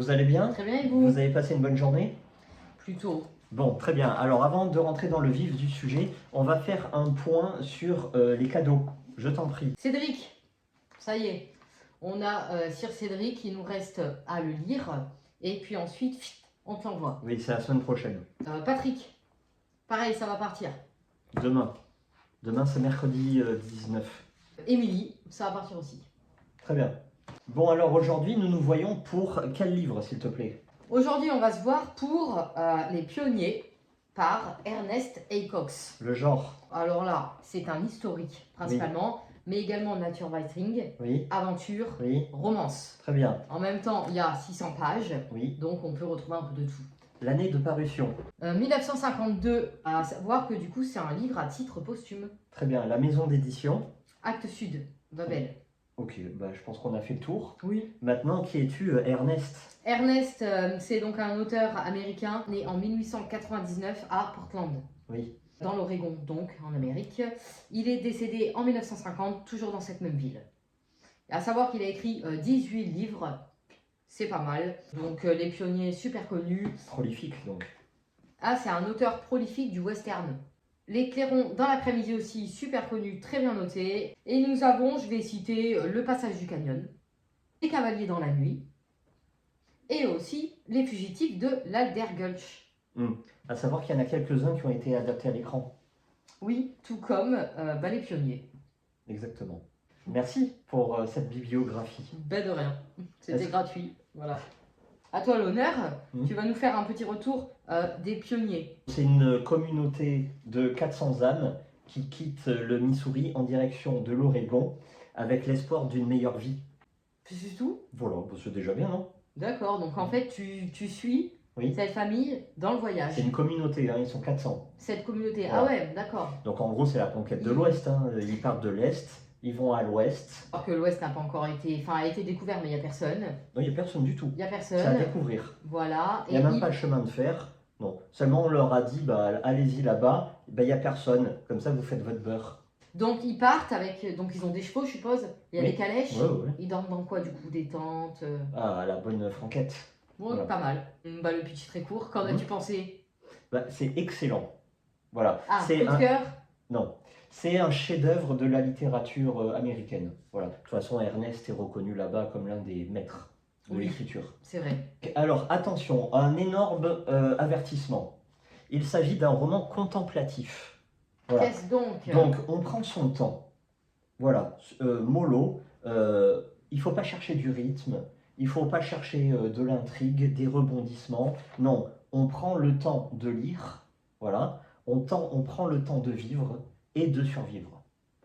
Vous allez bien? Très bien, et vous? Vous avez passé une bonne journée? Plutôt. Bon, très bien. Alors avant de rentrer dans le vif du sujet, on va faire un point sur les cadeaux. Je t'en prie. Cédric, ça y est. On a Sir Cédric, il nous reste à le lire. Et puis ensuite, on te l'envoie. Oui, c'est la semaine prochaine. Patrick, pareil, ça va partir. Demain. Demain, c'est mercredi 19. Émilie, ça va partir aussi. Très bien. Bon, alors aujourd'hui, nous nous voyons pour quel livre, s'il te plaît? Aujourd'hui, on va se voir pour Les Pionniers par Ernest Cox. Le genre? Alors là, c'est un historique principalement, mais également nature writing, Oui. aventure, Oui. romance. Très bien. En même temps, il y a 600 pages, Oui. donc on peut retrouver un peu de tout. L'année de parution? 1952, à savoir que du coup c'est un livre à titre posthume. Très bien. La maison d'édition? Actes Sud, Babel. Ok, bah, je pense qu'on a fait le tour. Oui. Maintenant, qui es-tu, Ernest? Ernest, c'est donc un auteur américain né en 1899 à Portland. Oui. Dans l'Oregon, donc en Amérique. Il est décédé en 1950, toujours dans cette même ville. Et à savoir qu'il a écrit 18 livres, c'est pas mal. Donc Les Pionniers, super connus. Prolifique, donc. Ah, c'est un auteur prolifique du western. Les Clairons dans l'après-midi aussi, super connu, très bien noté. Et nous avons, je vais citer, Le Passage du Canyon, Les Cavaliers dans la nuit, et aussi Les Fugitifs de l'Aldergulch. À savoir qu'il y en a quelques-uns qui ont été adaptés à l'écran. Oui, tout comme Les Pionniers. Exactement. Merci pour cette bibliographie. Ben de rien, c'était Est-ce- gratuit, voilà. À toi l'honneur, Mm. tu vas nous faire un petit retour des pionniers. C'est une communauté de 400 âmes qui quittent le Missouri en direction de l'Oregon avec l'espoir d'une meilleure vie. C'est tout? Voilà, bah, c'est déjà bien, non? D'accord, donc en fait tu suis Oui. cette famille dans le voyage. C'est une communauté, hein, ils sont 400. Cette communauté, Voilà. ah ouais, d'accord. Donc en gros, c'est la conquête de l'Ouest. Hein. Ils partent de l'Est, ils vont à l'Ouest. Alors que l'Ouest n'a pas encore été, enfin a été découvert, mais il n'y a personne. Non, il n'y a personne du tout. Il n'y a C'est à personne. découvrir. Voilà. Il n'y a même pas de chemin de fer. Non, seulement on leur a dit, bah, allez-y là-bas, bah, il n'y a personne. Comme ça, vous faites votre beurre. Donc ils partent avec, donc ils ont des chevaux, je suppose. Il y a Oui. des calèches. Ouais. Ils dorment dans quoi du coup? Des tentes. Ah, la bonne franquette. Bon, Voilà. pas mal. Bah, le pitch est très court. Qu'en as-tu pensé? Bah, c'est excellent. Voilà. Ah, C'est coup de cœur? Non. C'est un chef-d'œuvre de la littérature américaine. Voilà. De toute façon, Ernest est reconnu là-bas comme l'un des maîtres de Oui. l'écriture. C'est vrai. Alors, attention, un énorme avertissement. Il s'agit d'un roman contemplatif. Voilà. Qu'est-ce donc? Donc, on prend son temps. Voilà. Mollo, il ne faut pas chercher du rythme, il ne faut pas chercher de l'intrigue, des rebondissements. Non, on prend le temps de lire, voilà. On prend le temps de vivre et de survivre.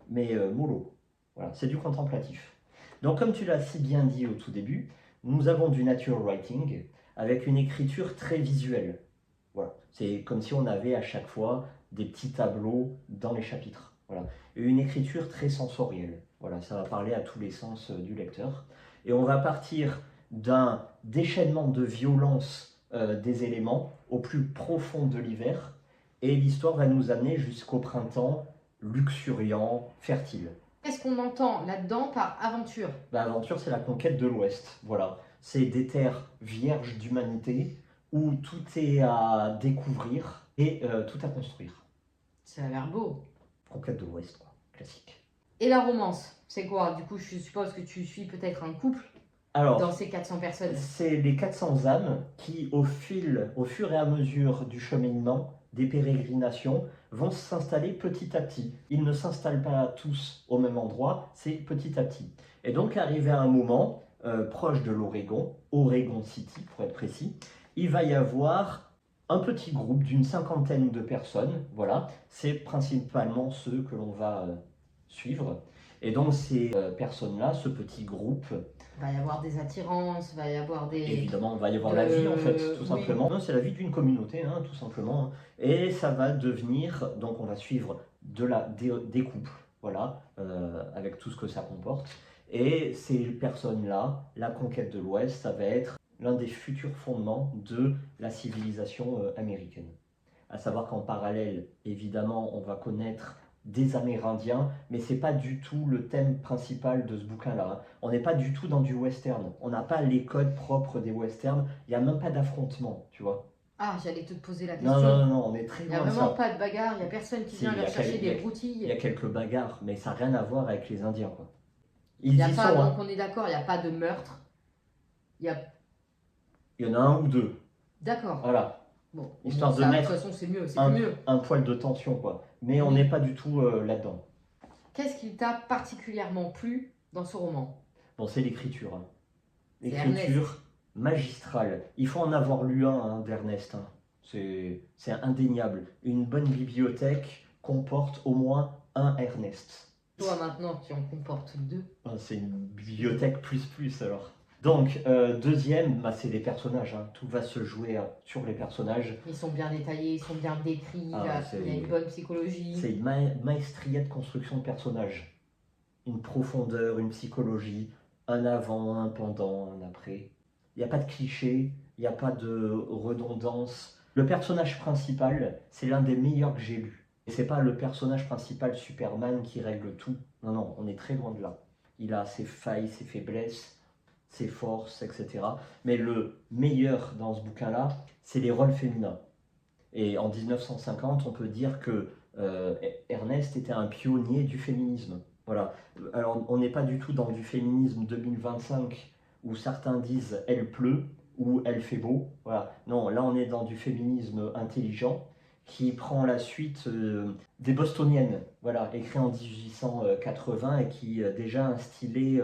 Mais mollo, voilà, c'est du contemplatif. Donc, comme tu l'as si bien dit au tout début, nous avons du nature writing avec une écriture très visuelle. Voilà. C'est comme si on avait à chaque fois des petits tableaux dans les chapitres. Voilà. Et une écriture très sensorielle. Voilà, ça va parler à tous les sens du lecteur. Et on va partir d'un déchaînement de violence des éléments au plus profond de l'hiver. Et l'histoire va nous amener jusqu'au printemps luxuriant, fertile. Qu'est-ce qu'on entend là-dedans par aventure? L'aventure, c'est la conquête de l'Ouest. Voilà. C'est des terres vierges d'humanité où tout est à découvrir et tout à construire. Ça a l'air beau. Conquête de l'Ouest, quoi. Classique. Et la romance, c'est quoi? Du coup, je suppose que tu suis peut-être un couple Alors, dans ces 400 personnes. c'est les 400 âmes qui, au fur et à mesure du cheminement, des pérégrinations, vont s'installer petit à petit. Ils ne s'installent pas tous au même endroit, c'est petit à petit. Et donc, arrivé à un moment, proche de l'Oregon, Oregon City pour être précis, il va y avoir un petit groupe d'une 50aine de personnes. Voilà, c'est principalement ceux que l'on va suivre. Et donc, ces personnes-là, ce petit groupe, Il va y avoir des attirances, il va y avoir des... évidemment, il va y avoir la vie en fait, tout simplement. Oui. C'est la vie d'une communauté, hein, tout simplement. Et ça va devenir, donc on va suivre des couples, voilà, avec tout ce que ça comporte. Et ces personnes-là, la conquête de l'Ouest, ça va être l'un des futurs fondements de la civilisation américaine. À savoir qu'en parallèle, évidemment, on va connaître des Amérindiens, mais c'est pas du tout le thème principal de ce bouquin-là, hein. On n'est pas du tout dans du western. On n'a pas les codes propres des westerns. Il n'y a même pas d'affrontement, tu vois. Ah, j'allais te poser la Non, non, question. non, non, on est très Il n'y a loin de vraiment ça. pas de bagarre, il n'y a personne qui Si, vient il y leur a, chercher il y des a- il y a broutilles. quelques bagarres, mais ça n'a rien à voir avec les Indiens, quoi. Il n'y Ils a y pas, sont, donc hein. on est d'accord, il n'y a pas de meurtre. Il y a... Il y en a un ou deux. D'accord. Voilà. Bon, au Histoire moins de ça, de toute mettre façon, c'est mieux, c'est un, plus mieux. un poil de tension, quoi. Mais on Oui. n'est pas du tout là-dedans. Qu'est-ce qui t'a particulièrement plu dans ce roman? Bon, c'est l'écriture, hein. C'est L'écriture magistrale. Il faut en avoir lu un, hein, d'Ernest, hein. C'est indéniable. Une bonne bibliothèque comporte au moins un Ernest. Toi maintenant qui en comporte deux. Ah, c'est une bibliothèque plus alors. Donc, deuxième, bah, c'est les personnages, hein. Tout va se jouer sur les personnages. Ils sont bien détaillés, ils sont bien décrits, Ah, il y a une bonne psychologie. C'est une maestria de construction de personnages. Une profondeur, une psychologie, un avant, un pendant, un après. Il n'y a pas de clichés, il n'y a pas de redondance. Le personnage principal, c'est l'un des meilleurs que j'ai lus. Et c'est pas le personnage principal Superman qui règle tout. Non, non, on est très loin de là. Il a ses failles, ses faiblesses, ses forces, etc. Mais le meilleur dans ce bouquin-là, c'est les rôles féminins. Et en 1950, on peut dire que Ernest était un pionnier du féminisme. Voilà. Alors, on n'est pas du tout dans du féminisme 2025 où certains disent elle pleut ou elle fait beau. Voilà. Non, là, on est dans du féminisme intelligent qui prend la suite des Bostoniennes, voilà, écrit en 1880 et qui déjà instillait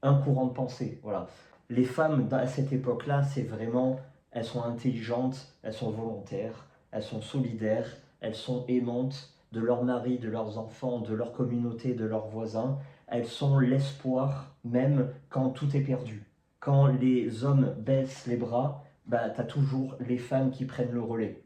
un courant de pensée. Voilà. Les femmes à cette époque-là, c'est vraiment, elles sont intelligentes, elles sont volontaires, elles sont solidaires, elles sont aimantes de leur mari, de leurs enfants, de leur communauté, de leurs voisins. Elles sont l'espoir même quand tout est perdu. Quand les hommes baissent les bras, bah, tu as toujours les femmes qui prennent le relais.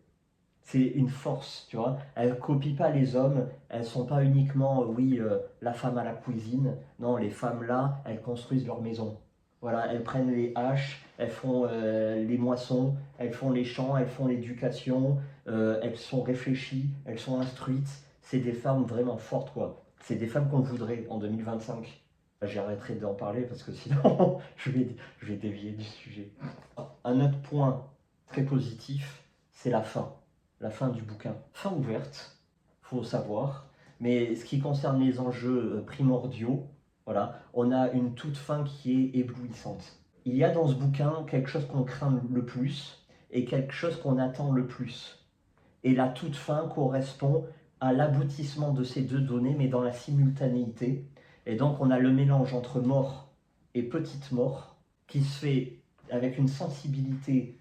C'est une force, tu vois. Elles ne copient pas les hommes, elles sont pas uniquement, oui, la femme à la cuisine. Non, les femmes là, elles construisent leur maison. Voilà, elles prennent les haches, elles font les moissons, elles font les champs, elles font l'éducation, elles sont réfléchies, elles sont instruites. C'est des femmes vraiment fortes, quoi. C'est des femmes qu'on voudrait en 2025. J'arrêterai d'en parler parce que sinon je vais dévier du sujet. Un autre point très positif, c'est la fin du bouquin. Fin ouverte, faut savoir, mais ce qui concerne les enjeux primordiaux, voilà, on a une toute fin qui est éblouissante. Il y a dans ce bouquin quelque chose qu'on craint le plus et quelque chose qu'on attend le plus. Et la toute fin correspond à l'aboutissement de ces deux données, mais dans la simultanéité. Et donc on a le mélange entre mort et petite mort qui se fait avec une sensibilité,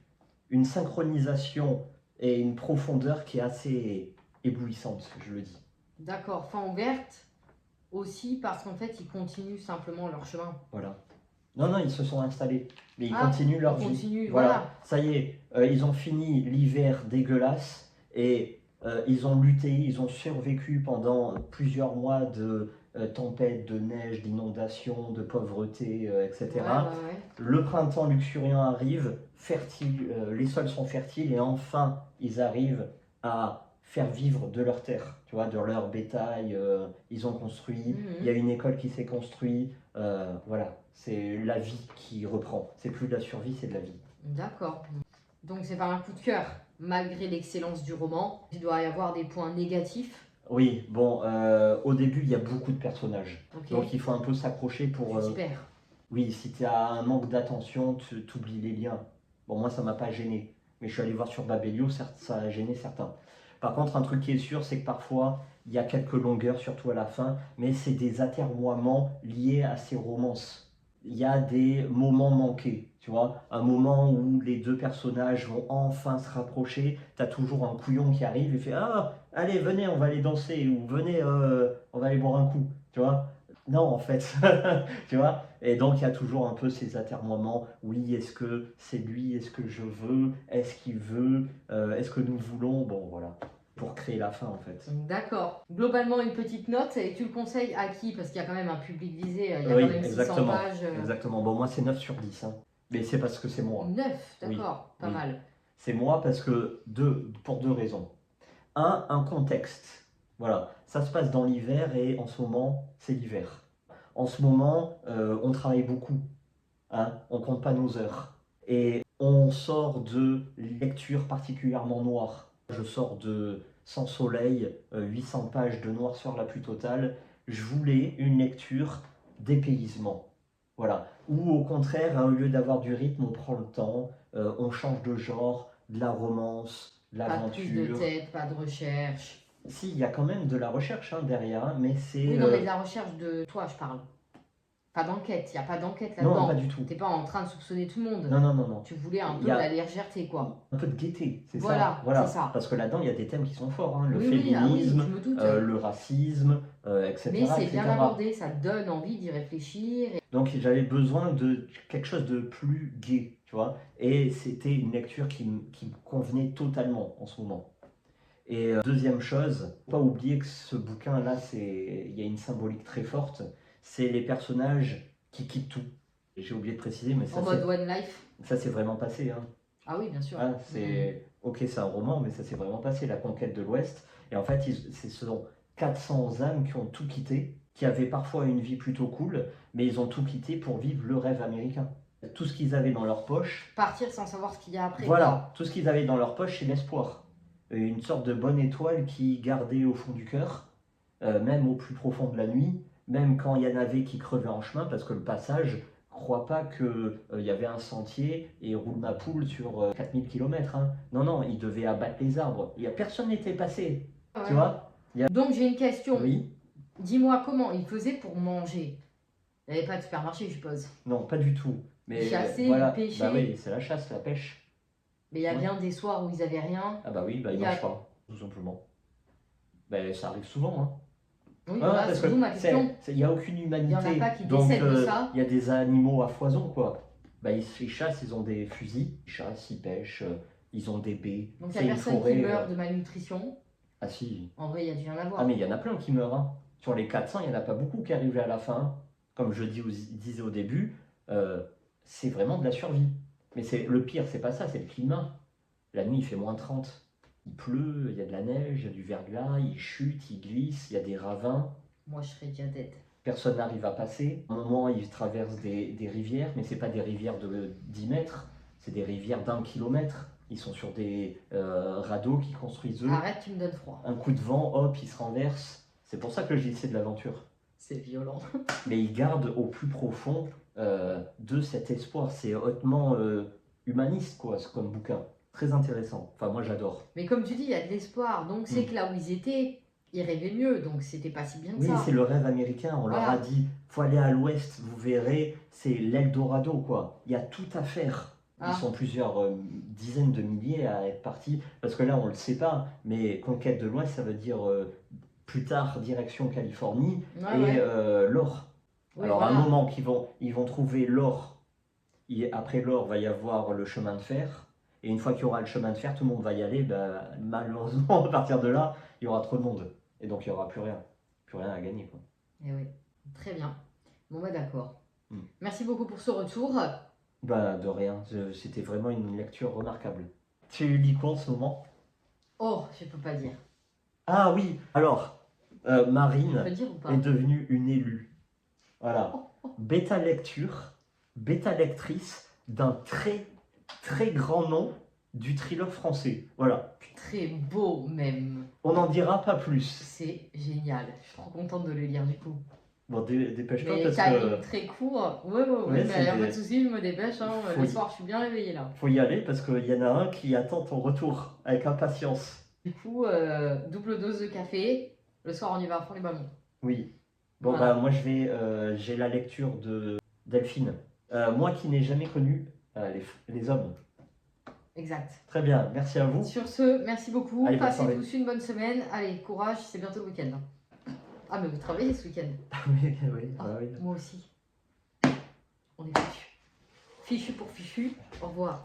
une synchronisation et une profondeur qui est assez éblouissante, je le dis. D'accord, fin ouverte aussi parce qu'en fait ils continuent simplement leur chemin. Voilà. Non, non, ils se sont installés, mais ils Ah, continuent leur ils vie. continuent, Voilà, voilà. ça y est, ils ont fini l'hiver dégueulasse et ils ont lutté, ils ont survécu pendant plusieurs mois de tempêtes, de neige, d'inondations, de pauvreté, etc. Ouais. Le printemps luxuriant arrive, fertile, les sols sont fertiles et enfin ils arrivent à faire vivre de leur terre, tu vois, de leur bétail. Ils ont construit, il y a une école qui s'est construite, voilà, c'est la vie qui reprend. C'est plus de la survie, c'est de la vie. D'accord. Donc c'est pas un coup de cœur. Malgré l'excellence du roman, il doit y avoir des points négatifs. Oui, bon, au début il y a beaucoup de personnages, Ok. donc il faut un peu s'accrocher pour. Tu t'y perds. Oui, si tu as un manque d'attention, tu oublies les liens. Bon, moi ça m'a pas gêné, mais je suis allé voir sur Babelio, certes, ça a gêné certains. Par contre, un truc qui est sûr, c'est que parfois il y a quelques longueurs, surtout à la fin, mais c'est des atermoiements liés à ces romances. Il y a des moments manqués, tu vois, un moment où les deux personnages vont enfin se rapprocher, tu as toujours un couillon qui arrive et fait ah, allez, venez, on va aller danser, ou venez, on va aller boire un coup, tu vois. Non, en fait, tu vois. Et donc, il y a toujours un peu ces atermoiements. Oui, est-ce que c'est lui? Est-ce que je veux? Est-ce qu'il veut? Est-ce que nous voulons? Bon, voilà. Pour créer la fin, en fait. D'accord. Globalement, une petite note. Et tu le conseilles à qui? Parce qu'il y a quand même un public visé. Il y a Oui, quand même 600 exactement. pages. Exactement. Bon, moi, c'est 9 sur 10, hein. Mais c'est parce que c'est moi. 9, Oui, d'accord. Pas oui. mal. C'est moi parce que pour deux raisons. Un contexte. Voilà, ça se passe dans l'hiver et en ce moment, c'est l'hiver. En ce moment, on travaille beaucoup, hein, on compte pas nos heures. Et on sort de lectures particulièrement noires. Je sors de Sans soleil, 800 pages de noir sur la pluie totale. Je voulais une lecture dépaysement. Voilà. Ou au contraire, hein, au lieu d'avoir du rythme, on prend le temps, on change de genre, de la romance, de Pas de prise de l'aventure. tête, pas de recherche. Si, il y a quand même de la recherche hein, derrière, hein, mais c'est... Oui, non, mais de la recherche de toi, je parle. Pas d'enquête, il n'y a pas d'enquête Non, là-dedans. pas du tout. T'es pas en train de soupçonner tout le monde. Non, non, non, non. Tu voulais un Il peu y de a la légèreté, quoi. un peu de gaieté, c'est Voilà, ça. Voilà, c'est ça. parce que là-dedans, il y a des thèmes qui sont forts, hein, le Oui, oui, ah oui, féminisme, je me doute. le racisme, etc., Mais c'est bien etc. abordé, ça te donne envie d'y réfléchir. Donc j'avais besoin de quelque chose de plus gai, tu vois, et c'était une lecture qui me convenait totalement en ce moment. Et deuxième chose, faut pas oublier que ce bouquin-là, il y a une symbolique très forte, c'est les personnages qui quittent tout. Et j'ai oublié de préciser, mais En mode One Life. ça s'est vraiment passé, hein. Ah oui, bien sûr. Hein, ok, c'est un roman, mais ça s'est vraiment passé, la conquête de l'Ouest. Et en fait, ce sont 400 âmes qui ont tout quitté, qui avaient parfois une vie plutôt cool, mais ils ont tout quitté pour vivre le rêve américain. Tout ce qu'ils avaient dans leur poche, Partir sans savoir ce qu'il y a après. voilà, tout ce qu'ils avaient dans leur poche, c'est l'espoir. Une sorte de bonne étoile qui gardait au fond du cœur, même au plus profond de la nuit, même quand il y en avait qui crevaient en chemin, parce que le passage, crois pas qu'il y avait un sentier et roule ma poule sur 4000 km. Hein. Non, non, ils devaient abattre les arbres. Personne n'était passé, Ouais. tu vois. Donc j'ai une question. Oui, Dis-moi comment ils faisaient pour manger. Il n'y avait pas de supermarché, je suppose. non, pas du tout. Mais Ils chassaient, voilà, ils pêchaient. bah oui, c'est la chasse, la pêche. Mais il y a Ouais. bien des soirs où ils avaient rien. Ah bah oui, bah ils Il y a- mangent pas, tout simplement. Ben, ça arrive souvent, hein. Oui, Ouais, voilà, parce c'est que d'où ma question. il n'y a aucune humanité. Il y en a pas qui donc, décèdent de ça. il y a des animaux à foison, quoi. Bah, ils chassent, ils ont des fusils, ils chassent, ils pêchent, ils ont des baies. Donc il C'est n'y a une personne forêt, qui meurt de malnutrition. Ah si. En vrai, il y a dû en avoir. Ah mais il y en a plein qui meurent, hein. Sur les 400, il n'y en a pas beaucoup qui arrivent à la fin. Comme je disais au début, c'est vraiment de la survie. Mais le pire, c'est pas ça, c'est le climat. La nuit, il fait -30. Il pleut, il y a de la neige, il y a du verglas, il chute, il glisse, il y a des ravins. Moi, je serais déjà dead. Personne n'arrive à passer. À un moment, ils traversent des rivières, mais c'est pas des rivières de 10 mètres, c'est des rivières d'1 kilomètre. Ils sont sur des radeaux qui construisent eux. Arrête, tu me donnes froid. Un coup de vent, hop, ils se renversent. C'est pour ça que je dis c'est de l'aventure. C'est violent. Mais ils gardent au plus profond de cet espoir. C'est hautement humaniste, quoi, comme bouquin. Très intéressant. Enfin, moi, j'adore. Mais comme tu dis, il y a de l'espoir. Donc c'est que là où ils étaient, ils rêvaient mieux. Donc c'était pas si bien que Oui, ça. c'est le rêve américain. On leur Voilà. a dit, faut aller à l'ouest, vous verrez, c'est l'Eldorado, quoi. Il y a tout à faire. Ils Ah. sont plusieurs dizaines de milliers à être partis. Parce que là, on le sait pas, mais conquête de l'ouest, ça veut dire plus tard, direction Californie, Ouais, et ouais. l'or. Oui, Alors, voilà. à un moment, ils vont trouver l'or. Après l'or, va y avoir le chemin de fer. Et une fois qu'il y aura le chemin de fer, tout le monde va y aller. Bah, malheureusement, à partir de là, il y aura trop de monde. Et donc, il n'y aura plus rien. Plus rien à gagner, quoi. Eh oui, très bien. Bon, bah d'accord. Mm. Merci beaucoup pour ce retour. Bah, de rien. C'était vraiment une lecture remarquable. Tu lis quoi en ce moment? Oh, je peux pas dire. Ah oui, alors, Je Marine peux dire ou pas? est devenue une élue. Voilà. Bêta lecture, bêta lectrice d'un très, très grand nom du thriller français. Voilà. Très beau même. On n'en dira pas plus. C'est génial. Je suis trop contente de le lire du coup. Bon, dépêche-toi Mais parce timing que très court. Ouais, Ouais, mais c'est y a pas des- de soucis, je me dépêche. Hein. Faut Le y- soir, je suis bien réveillée là. faut y aller parce qu'il y en a un qui attend ton retour avec impatience. Du coup, double dose de café. Le soir, on y va à fond les ballons. Oui. Bon, Voilà. bah, moi, j'ai la lecture de Delphine. Moi qui n'ai jamais connu les hommes. Exact. Très bien, merci à vous. Sur ce, merci beaucoup. Allez, bonne Passez soirée. tous une bonne semaine. Allez, courage, c'est bientôt le week-end. Ah, mais vous travaillez ce week-end? Oui, oui, Ah, bah oui. moi aussi. On est fichu. Fichu pour fichu. Au revoir.